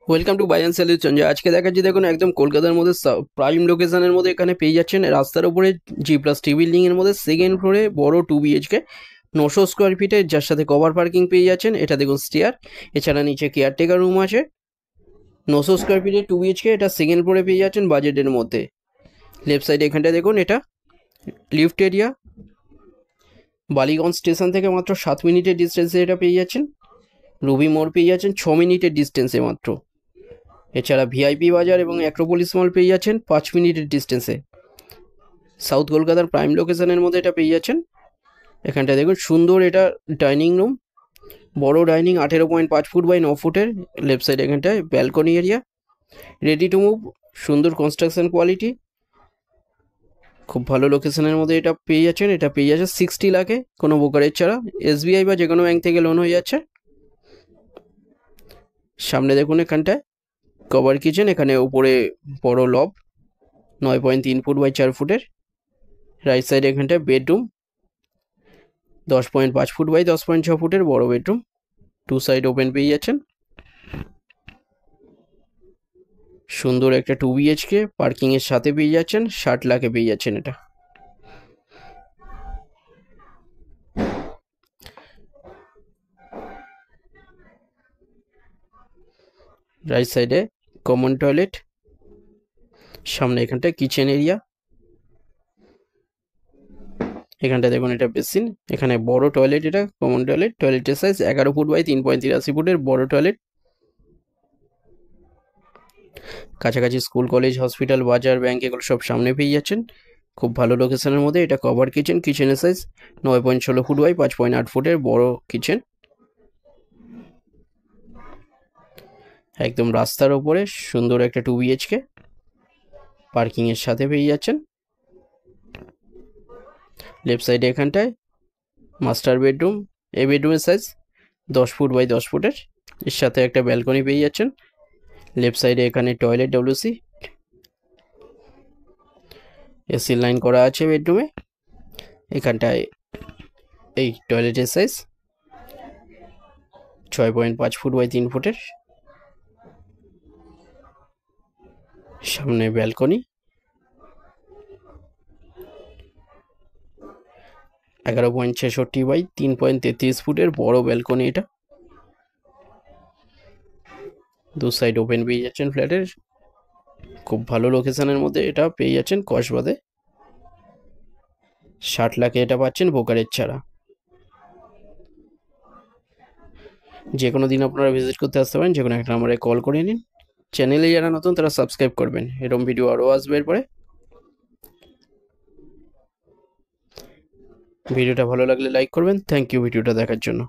Welcome to buy and sell Sanjay. আজকে দেখাচ্ছি, দেখুন একদম কলকাতার মধ্যে প্রাইম লোকেশনের মধ্যে এখানে পেয়ে যাচ্ছেন রাস্তার উপরে G+T বিল্ডিংয়ের মধ্যে সেকেন্ড ফ্লোরে বড় 2 BHK 900 স্কোয়ার ফিটে, যার সাথে কভার পার্কিং পেয়ে যাচ্ছেন। এটা দেখুন স্টেয়ার, এছাড়া নিচে কেয়ারটেকার রুম আছে। 900 স্কোয়ার ফিটে 2 BHK, এটা সেকেন্ড ফ্লোরে পেয়ে যাচ্ছেন বাজেটের মধ্যে। লেফট সাইডে এখানটা দেখুন, এটা লিফট এরিয়া। বালিগঞ্জ স্টেশন থেকে মাত্র 7 মিনিটের ডিস্টেন্সে এটা পেয়ে যাচ্ছেন। রুবি মোড় পেয়ে যাচ্ছেন 6 মিনিটের ডিস্টেন্সে মাত্র। এছাড়া ভিআইপি বাজার এবং অ্যাক্রোপলিস মল পেয়ে যাচ্ছেন 5 মিনিটের ডিস্টেন্সে। সাউথ কলকাতার প্রাইম লোকেশনের মধ্যে এটা পেয়ে যাচ্ছেন। এখানটা দেখুন সুন্দর, এটা ডাইনিং রুম, বড় ডাইনিং, 18.5 ফুট বাই 9 ফুটের। লেফট সাইড এখানটায় balcony area, ready to move, সুন্দর কনস্ট্রাকশন কোয়ালিটি, খুব ভালো লোকেশনের মধ্যে এটা পেয়ে যাচ্ছেন। এটা পেয়ে যাচ্ছে 60 লাখে, কোনো ব্রোকারেজ ছাড়া। SBI বা যে কোনো ব্যাংক থেকে লোন হয়ে যাচ্ছে। সামনে দেখুন এখানটায় কভার কিচেন, এখানে উপরে বড় লব 9.3 ফুট বাই 4 ফুটের। রাইট সাইড এখানটায় বেডরুম 10.5 ফুট বাই 10.6 ফুটের বড় বেডরুম, 2 সাইড ওপেন পেয়ে যাচ্ছেন। সুন্দর একটা 2 BHK পার্কিং এর সাথে পেয়ে যাচ্ছেন, 60 লাখে পেয়ে যাচ্ছেন এটা। রাইট সাইডে কমন টয়লেট, সামনে এখানটায় কিচেন এরিয়া। এখানটা দেখুন এটা বেসিন, এখানে বড় টয়লেট, এটা কমন টয়লেট। টয়লেটের সাইজ 11 ফুট বাই 3.83 ফুটের বড় টয়লেট। কাছাকাছি স্কুল, কলেজ, হসপিটাল, বাজার, ব্যাংক এগুলো সব সামনে পেয়ে যাচ্ছেন। খুব ভালো লোকেশনের মধ্যে এটা কভার কিচেন। কিচেনের সাইজ 9.16 ফুট বাই 5.8 ফুটের বড় কিচেন। একদম রাস্তার ওপরে সুন্দর একটা 2 BHK পার্কিং এর সাথে পেয়ে যাচ্ছেন। লেফট সাইডে এখানটায় মাস্টার বেডরুম। এই বেডরুমের সাইজ 10 ফুট বাই 10 ফুটের, এর সাথে একটা ব্যালকনি পেয়ে যাচ্ছেন। লেফট সাইডে এখানে টয়লেট, WC, AC লাইন করা আছে বেডরুমে। এখানটায় এই টয়লেটের সাইজ 6.5 ফুট বাই 3 ফুটের, সামনে ব্যালকনি। 11.66 বাই 3.33 ফুটের বড় ব্যালকনি এটা। 2 সাইড ওপেন পেয়ে যাচ্ছেন ফ্ল্যাটের। খুব ভালো লোকেশনের মধ্যে এটা পেয়ে যাচ্ছেন কসবাতে। 60 লাখে এটা পাচ্ছেন ব্রোকারেজ ছাড়া। যে কোনো দিন আপনারা ভিজিট করতে আসতে পারেন, যে কোনো একটা নাম্বারে কল করে নিন। চ্যানেলে যারা নতুন তারা সাবস্ক্রাইব করবেন, এরকম ভিডিও আরও আসবে এরপরে। ভিডিওটা ভালো লাগলে লাইক করবেন। থ্যাংক ইউ ভিডিওটা দেখার জন্য।